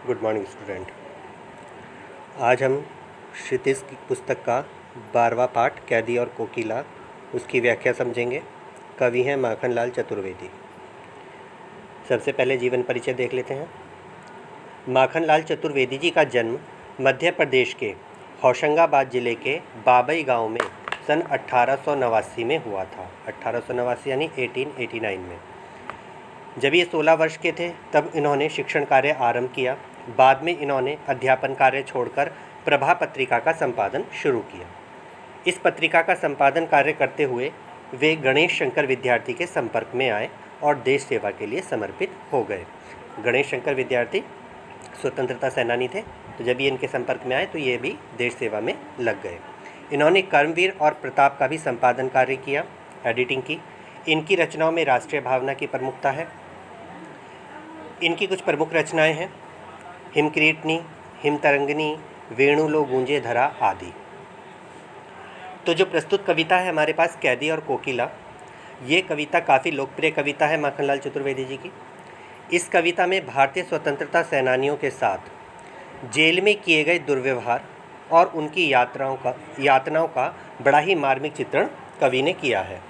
Good morning student. आज हम क्षितिज की पुस्तक का 12वां पाठ कैदी और कोकिला उसकी व्याख्या समझेंगे। कवि हैं माखनलाल चतुर्वेदी। सबसे पहले जीवन परिचय देख लेते हैं। माखनलाल चतुर्वेदी जी का जन्म मध्य प्रदेश के होशंगाबाद जिले के बाबई गांव में सन 1889 में हुआ था। 1889 यानी 1889 में। जब ये 16 वर्ष के थे तब इन्होंने शिक्षण कार्य आरंभ किया। बाद में इन्होंने अध्यापन कार्य छोड़कर प्रभा पत्रिका का संपादन शुरू किया। इस पत्रिका का संपादन कार्य करते हुए वे गणेश शंकर विद्यार्थी के संपर्क में आए और देश सेवा के लिए समर्पित हो गए। गणेश शंकर विद्यार्थी स्वतंत्रता सेनानी थे, तो जब ये इनके संपर्क में आए तो ये भी देश सेवा में लग गए। इन्होंने कर्मवीर और प्रताप का भी संपादन कार्य किया, एडिटिंग की। इनकी रचनाओं में राष्ट्रीय भावना की प्रमुखता है। इनकी कुछ प्रमुख रचनाएं हैं हिमकीर्तनी, हिमतरंगिनी, वेणु लो गूंजे धरा आदि। तो जो प्रस्तुत कविता है हमारे पास कैदी और कोकिला, ये कविता काफ़ी लोकप्रिय कविता है माखनलाल चतुर्वेदी जी की। इस कविता में भारतीय स्वतंत्रता सेनानियों के साथ जेल में किए गए दुर्व्यवहार और उनकी यातनाओं का बड़ा ही मार्मिक चित्रण कवि ने किया है।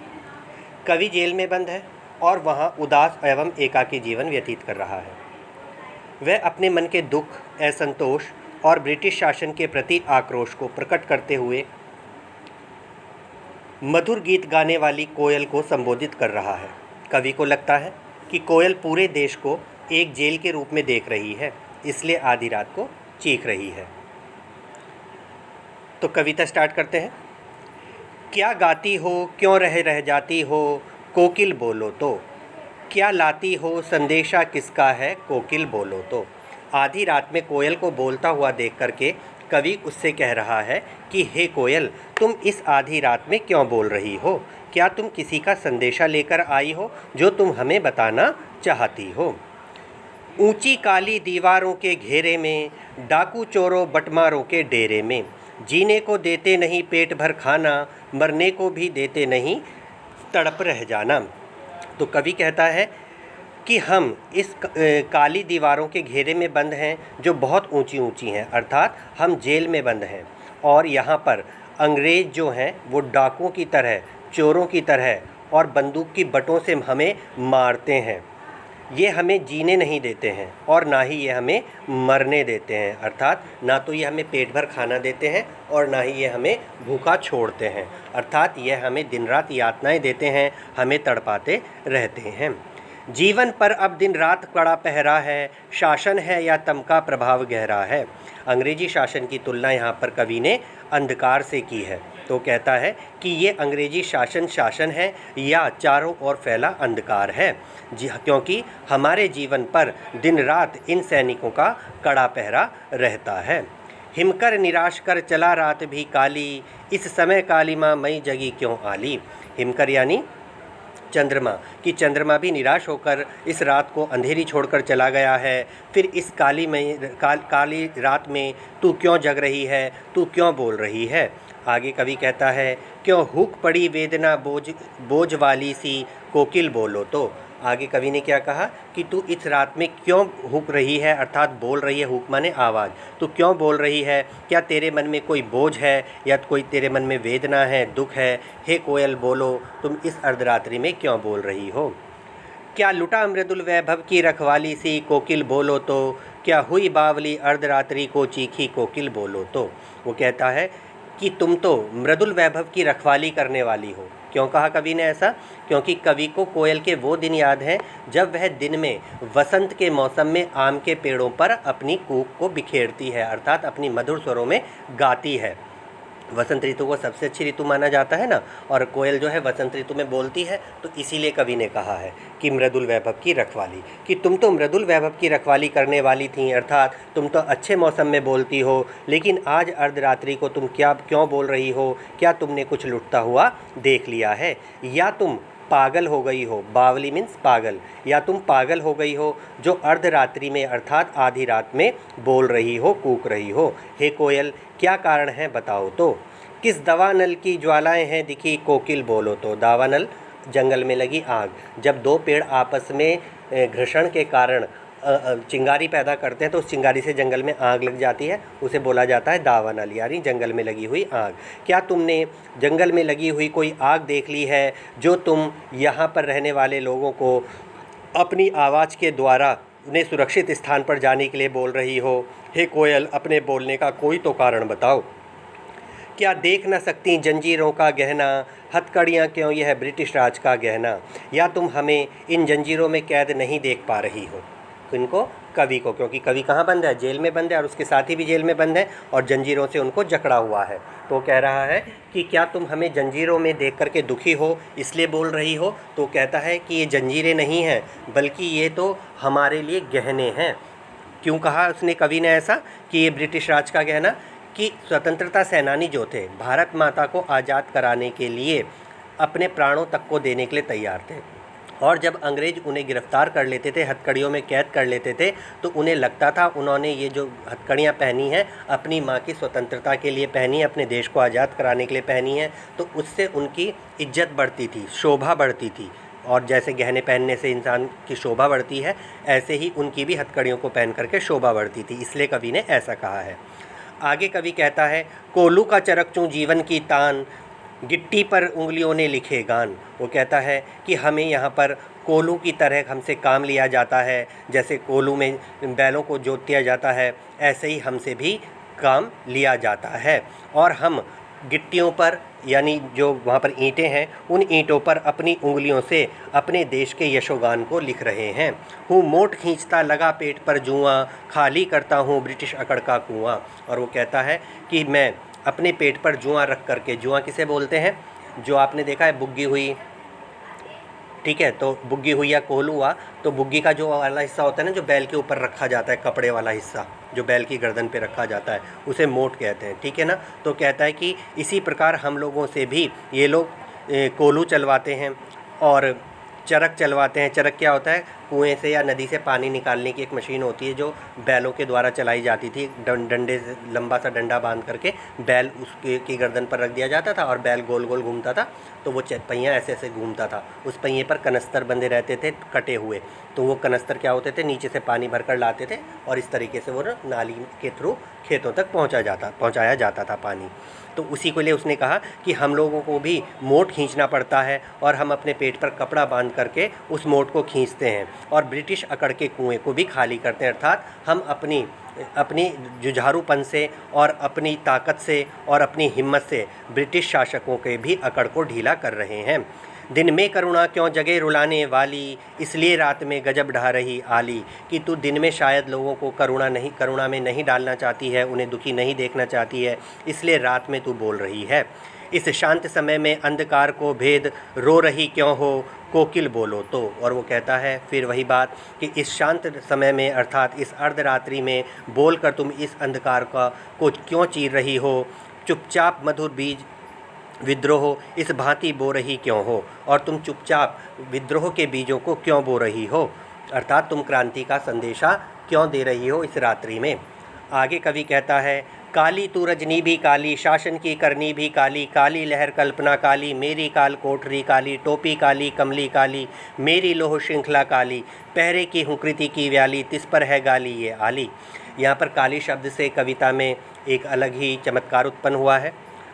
कवि जेल में बंद है और वहाँ उदास एवं एकाकी जीवन व्यतीत कर रहा है। वह अपने मन के दुख, असंतोष और ब्रिटिश शासन के प्रति आक्रोश को प्रकट करते हुए मधुर गीत गाने वाली कोयल को संबोधित कर रहा है। कवि को लगता है कि कोयल पूरे देश को एक जेल के रूप में देख रही है, इसलिए आधी रात को चीख रही है। तो कविता स्टार्ट करते हैं। क्या गाती हो, क्यों रह जाती हो, कोकिल बोलो तो। क्या लाती हो, संदेशा किसका है, कोकिल बोलो तो। आधी रात में कोयल को बोलता हुआ देख करके कवि उससे कह रहा है कि हे कोयल, तुम इस आधी रात में क्यों बोल रही हो? क्या तुम किसी का संदेशा लेकर आई हो जो तुम हमें बताना चाहती हो? ऊंची काली दीवारों के घेरे में, डाकू चोरों बटमारों के डेरे में, जीने को देते नहीं पेट भर खाना, मरने को भी देते नहीं तड़प रह जाना। तो कवि कहता है कि हम इस काली दीवारों के घेरे में बंद हैं जो बहुत ऊंची ऊंची हैं, अर्थात हम जेल में बंद हैं और यहाँ पर अंग्रेज़ जो हैं वो डाकुओं की तरह, चोरों की तरह और बंदूक की बटों से हमें मारते हैं। ये हमें जीने नहीं देते हैं और ना ही ये हमें मरने देते हैं, अर्थात ना तो ये हमें पेट भर खाना देते हैं और ना ही ये हमें भूखा छोड़ते हैं, अर्थात ये हमें दिन रात यातनाएं देते हैं, हमें तड़पाते रहते हैं। जीवन पर अब दिन रात कड़ा पहरा है, शासन है या तम का प्रभाव गहरा है। अंग्रेजी शासन की तुलना यहाँ पर कवि ने अंधकार से की है। तो कहता है कि ये अंग्रेजी शासन है या चारों ओर फैला अंधकार है, जी क्योंकि हमारे जीवन पर दिन रात इन सैनिकों का कड़ा पहरा रहता है। हिमकर निराश कर चला रात भी काली, इस समय काली माँ मई जगी क्यों आली। हिमकर यानी चंद्रमा, कि चंद्रमा भी निराश होकर इस रात को अंधेरी छोड़कर चला गया है। फिर इस काली रात में तू क्यों जग रही है, तू क्यों बोल रही है। आगे कवि कहता है क्यों हुक पड़ी वेदना बोझ वाली सी, कोकिल बोलो तो। आगे कवि ने क्या कहा कि तू इस रात में क्यों हुक रही है, अर्थात बोल रही है, हुक माने आवाज़। तू क्यों बोल रही है, क्या तेरे मन में कोई बोझ है या कोई तेरे मन में वेदना है, दुख है। हे कोयल बोलो, तुम इस अर्धरात्रि में क्यों बोल रही हो। क्या लुटा मृदुल वैभव की रखवाली सी, कोकिल बोलो तो। क्या हुई बावली अर्धरात्रि को चीखी, कोकिल बोलो तो। वो कहता है कि तुम तो मृदुल वैभव की रखवाली करने वाली हो। क्यों कहा कवि ने ऐसा? क्योंकि कवि को कोयल के वो दिन याद हैं जब वह दिन में वसंत के मौसम में आम के पेड़ों पर अपनी कूक को बिखेरती है, अर्थात अपनी मधुर स्वरों में गाती है। वसंत ऋतु को सबसे अच्छी ऋतु माना जाता है ना, और कोयल जो है वसंत ऋतु में बोलती है, तो इसीलिए कवि ने कहा है कि मृदुल वैभव की रखवाली, कि तुम तो मृदुल वैभव की रखवाली करने वाली थी, अर्थात तुम तो अच्छे मौसम में बोलती हो, लेकिन आज अर्धरात्रि को तुम क्यों बोल रही हो। क्या तुमने कुछ लुटता हुआ देख लिया है, या तुम पागल हो गई हो। बावली मीन्स पागल, या तुम पागल हो गई हो जो अर्धरात्रि में अर्थात आधी रात में बोल रही हो, कूक रही हो। हे कोयल, क्या कारण है बताओ तो। किस दावानल की ज्वालाएं हैं दिखी, कोकिल बोलो तो। दावानल जंगल में लगी आग। जब दो पेड़ आपस में घर्षण के कारण चिंगारी पैदा करते हैं तो उस चिंगारी से जंगल में आग लग जाती है, उसे बोला जाता है दावानल, यानी जंगल में लगी हुई आग। क्या तुमने जंगल में लगी हुई कोई आग देख ली है जो तुम यहाँ पर रहने वाले लोगों को अपनी आवाज़ के द्वारा उन्हें सुरक्षित स्थान पर जाने के लिए बोल रही हो? हे कोयल, अपने बोलने का कोई तो कारण बताओ। क्या देख न सकती जंजीरों का गहना, हथकड़ियाँ क्यों यह ब्रिटिश राज का गहना? या तुम हमें इन जंजीरों में कैद नहीं देख पा रही हो? किनको? कवि को, क्योंकि कवि कहाँ बंद है? जेल में बंद है, और उसके साथी भी जेल में बंद है और जंजीरों से उनको जकड़ा हुआ है। तो कह रहा है कि क्या तुम हमें जंजीरों में देख करके दुखी हो, इसलिए बोल रही हो? तो कहता है कि ये जंजीरें नहीं हैं, बल्कि ये तो हमारे लिए गहने हैं। क्यों कहा उसने, कवि ने, ऐसा कि ये ब्रिटिश राज का गहना? कि स्वतंत्रता सेनानी जो थे, भारत माता को आज़ाद कराने के लिए अपने प्राणों तक को देने के लिए तैयार थे, और जब अंग्रेज़ उन्हें गिरफ़्तार कर लेते थे, हथकड़ियों में कैद कर लेते थे, तो उन्हें लगता था उन्होंने ये जो हथकड़ियाँ पहनी हैं अपनी माँ की स्वतंत्रता के लिए पहनी है, अपने देश को आज़ाद कराने के लिए पहनी है, तो उससे उनकी इज्जत बढ़ती थी, शोभा बढ़ती थी। और जैसे गहने पहनने से इंसान की शोभा बढ़ती है, ऐसे ही उनकी भी हथकड़ियों को पहन करके शोभा बढ़ती थी, इसलिए कवि ने ऐसा कहा है। आगे कवि कहता है, कोलू का चरक चूँ जीवन की तान, गिट्टी पर उंगलियों ने लिखे गान। वो कहता है कि हमें यहाँ पर कोलू की तरह हमसे काम लिया जाता है, जैसे कोलू में बैलों को जोत दिया जाता है, ऐसे ही हमसे भी काम लिया जाता है, और हम गिट्टियों पर, यानी जो वहाँ पर ईंटें हैं, उन ईंटों पर अपनी उंगलियों से अपने देश के यशोगान को लिख रहे हैं। हूँ मोट खींचता लगा पेट पर जुआं, खाली करता हूँ ब्रिटिश अकड़ का कुआं। और वो कहता है कि मैं अपने पेट पर जुआं रख करके, जुआं किसे बोलते हैं? जो आपने देखा है बुग्गी हुई, ठीक है, तो बुग्गी हुई या कोहलू हुआ, तो बुग्गी का जो वाला हिस्सा होता है ना, जो बैल के ऊपर रखा जाता है, कपड़े वाला हिस्सा जो बैल की गर्दन पे रखा जाता है, उसे मोट कहते हैं, ठीक है ना। तो कहता है कि इसी प्रकार हम लोगों से भी ये लोग कोहलू चलवाते हैं और चरक चलवाते हैं। चरक क्या होता है? कुएं से या नदी से पानी निकालने की एक मशीन होती है जो बैलों के द्वारा चलाई जाती थी। डंडे से, लंबा सा डंडा बांध करके बैल उसके की गर्दन पर रख दिया जाता था और बैल गोल गोल घूमता था, तो वो पहिया ऐसे ऐसे घूमता था। उस पहिए पर कनस्तर बंधे रहते थे कटे हुए, तो वो कनस्तर क्या होते थे, नीचे से पानी भर कर लाते थे और इस तरीके से वो नाली के थ्रू खेतों तक पहुँचाया जाता था पानी। तो उसी के लिए उसने कहा कि हम लोगों को भी मोट खींचना पड़ता है और हम अपने पेट पर कपड़ा बांध करके उस मोट को खींचते हैं और ब्रिटिश अकड़ के कुएं को भी खाली करते हैं। अर्थात हम अपनी जुझारूपन से और अपनी ताकत से और अपनी हिम्मत से ब्रिटिश शासकों के भी अकड़ को ढीला कर रहे हैं। दिन में करुणा क्यों जगे रुलाने वाली, इसलिए रात में गजब ढा रही आली। कि तू दिन में शायद लोगों को करुणा में नहीं डालना चाहती है, उन्हें दुखी नहीं देखना चाहती है, इसलिए रात में तू बोल रही है। इस शांत समय में अंधकार को भेद रो रही क्यों हो, कोकिल बोलो तो। और वो कहता है फिर वही बात कि इस शांत समय में, अर्थात इस अर्धरात्रि में बोलकर तुम इस अंधकार को क्यों चीर रही हो, चुपचाप मधुर बीज विद्रोह इस भांति बो रही क्यों हो, और तुम चुपचाप विद्रोह के बीजों को क्यों बो रही हो, अर्थात तुम क्रांति का संदेशा क्यों दे रही हो इस रात्रि में। आगे कवि कहता है, काली तू रजनी भी काली, शासन की करनी भी काली, काली लहर कल्पना काली, मेरी काल कोठरी काली, टोपी काली कमली काली, मेरी लोह श्रृंखला काली, पहरे की हूँ कृति की व्याली, तिस पर है गाली ये आली। यहाँ पर काली शब्द से कविता में एक अलग ही चमत्कार उत्पन्न हुआ है,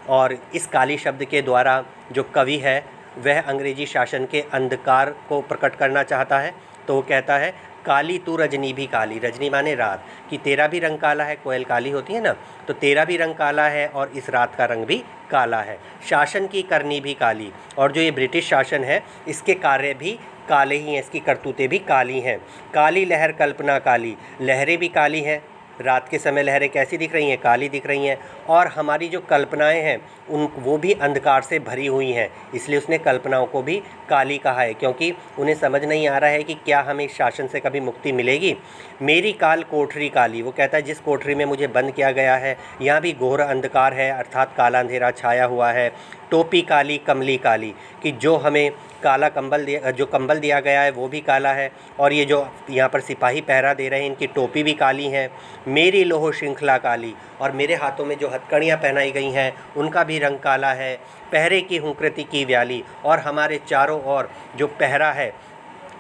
और इस काली शब्द के द्वारा जो कवि है वह अंग्रेजी शासन के अंधकार को प्रकट करना चाहता है। तो वो कहता है, काली तू रजनी भी काली, रजनी माने रात, कि तेरा भी रंग काला है, कोयल काली होती है ना, तो तेरा भी रंग काला है और इस रात का रंग भी काला है। शासन की करनी भी काली, और जो ये ब्रिटिश शासन है इसके कार्य भी काले ही हैं, इसकी करतूतें भी काली हैं। काली लहर कल्पना काली, लहरें भी काली हैं, रात के समय लहरें कैसी दिख रही हैं, काली दिख रही हैं, और हमारी जो कल्पनाएं हैं वो भी अंधकार से भरी हुई हैं, इसलिए उसने कल्पनाओं को भी काली कहा है, क्योंकि उन्हें समझ नहीं आ रहा है कि क्या हमें इस शासन से कभी मुक्ति मिलेगी। मेरी काल कोठरी काली, वो कहता है जिस कोठरी में मुझे बंद किया गया है यहाँ भी घोर अंधकार है, अर्थात काला अंधेरा छाया हुआ है। टोपी काली कमली काली, कि जो हमें काला कंबल दिया गया है वो भी काला है, और ये जो यहाँ पर सिपाही पहरा दे रहे हैं इनकी टोपी भी काली है। मेरी लोह श्रृंखला काली, और मेरे हाथों में जो हथकड़ियाँ पहनाई गई हैं उनका भी रंग काला है। पहरे की हूँ कृति की व्याली, और हमारे चारों ओर जो पहरा है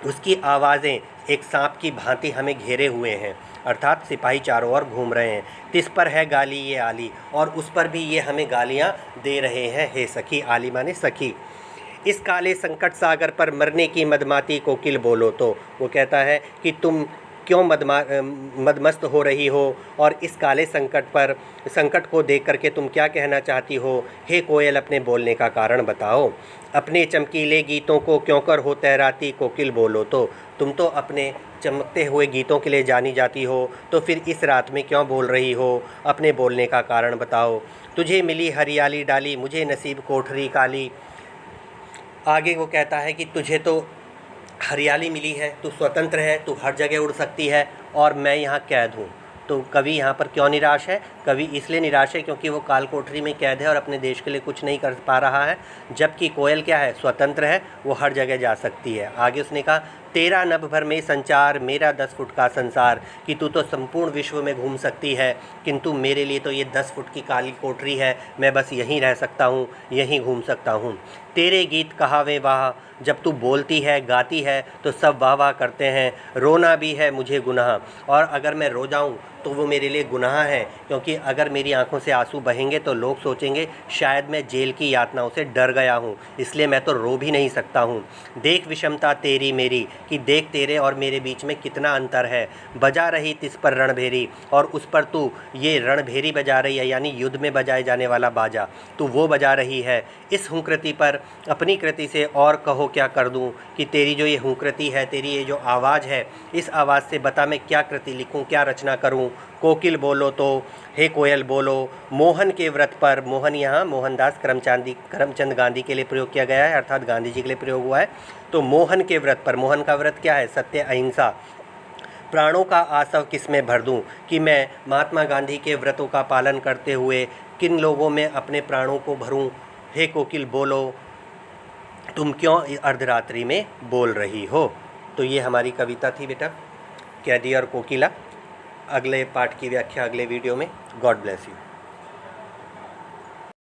उसकी आवाज़ें एक सांप की भांति हमें घेरे हुए हैं, अर्थात सिपाही चारों ओर घूम रहे हैं। तिस पर है गाली ये आली, और उस पर भी ये हमें गालियाँ दे रहे हैं। हे सखी, आली माने सखी। इस काले संकट सागर पर मरने की मदमाती कोकिल बोलो तो। वो कहता है कि तुम क्यों मदमस्त हो रही हो, और इस काले संकट को देख करके तुम क्या कहना चाहती हो। हे कोयल, अपने बोलने का कारण बताओ। अपने चमकीले गीतों को क्यों कर हो तहराती कोकिल बोलो तो। तुम तो अपने चमकते हुए गीतों के लिए जानी जाती हो, तो फिर इस रात में क्यों बोल रही हो। अपने बोलने का कारण बताओ। तुझे मिली हरियाली डाली, मुझे नसीब कोठरी काली। आगे वो कहता है कि तुझे तो हरियाली मिली है, तू स्वतंत्र है, तू हर जगह उड़ सकती है, और मैं यहाँ कैद हूँ। तो कवि यहाँ पर क्यों निराश है? कवि इसलिए निराश है क्योंकि वो काल कोठरी में कैद है और अपने देश के लिए कुछ नहीं कर पा रहा है, जबकि कोयल क्या है? स्वतंत्र है, वो हर जगह जा सकती है। आगे उसने कहा, तेरा नभ भर में संचार, मेरा 10 फुट का संसार। कि तू तो संपूर्ण विश्व में घूम सकती है, किंतु मेरे लिए तो ये 10 फुट की काली कोठरी है, मैं बस यहीं रह सकता हूँ, यहीं घूम सकता हूँ। तेरे गीत कहावे वाह, जब तू बोलती है, गाती है, तो सब वाह वाह करते हैं। रोना भी है मुझे गुनाह, और अगर मैं रो जाऊँ तो वो मेरे लिए गुनाह है, क्योंकि अगर मेरी आंखों से आंसू बहेंगे तो लोग सोचेंगे शायद मैं जेल की यातनाओं से डर गया हूँ, इसलिए मैं तो रो भी नहीं सकता हूँ। देख विषमता तेरी मेरी, कि देख तेरे और मेरे बीच में कितना अंतर है। बजा रही तिस पर रणभेरी, और उस पर तू ये रणभेरी बजा रही है, यानी युद्ध में बजाए जाने वाला बाजा, तू वो बजा रही है। इस हुंकृति पर अपनी कृति से और कहो क्या कर दूँ, कि तेरी जो ये हुंकृति है, तेरी ये जो आवाज़ है, इस आवाज़ से बता मैं क्या कृति लिखूँ, क्या रचना करूँ। कोकिल बोलो तो, हे कोयल बोलो। मोहन के व्रत पर, मोहन यहाँ मोहनदास करमचंद गांधी के लिए प्रयोग किया गया है, अर्थात गांधी जी के लिए प्रयोग हुआ है। तो मोहन के व्रत पर, मोहन का व्रत क्या है? सत्य अहिंसा। प्राणों का आसव किस में भर दूँ, कि मैं महात्मा गांधी के व्रतों का पालन करते हुए किन लोगों में अपने प्राणों को भरूँ। हे कोकिल बोलो, तुम क्यों अर्धरात्रि में बोल रही हो। तो ये हमारी कविता थी बेटा, कैदी और कोकिला। अगले पाठ की व्याख्या अगले वीडियो में। God bless you.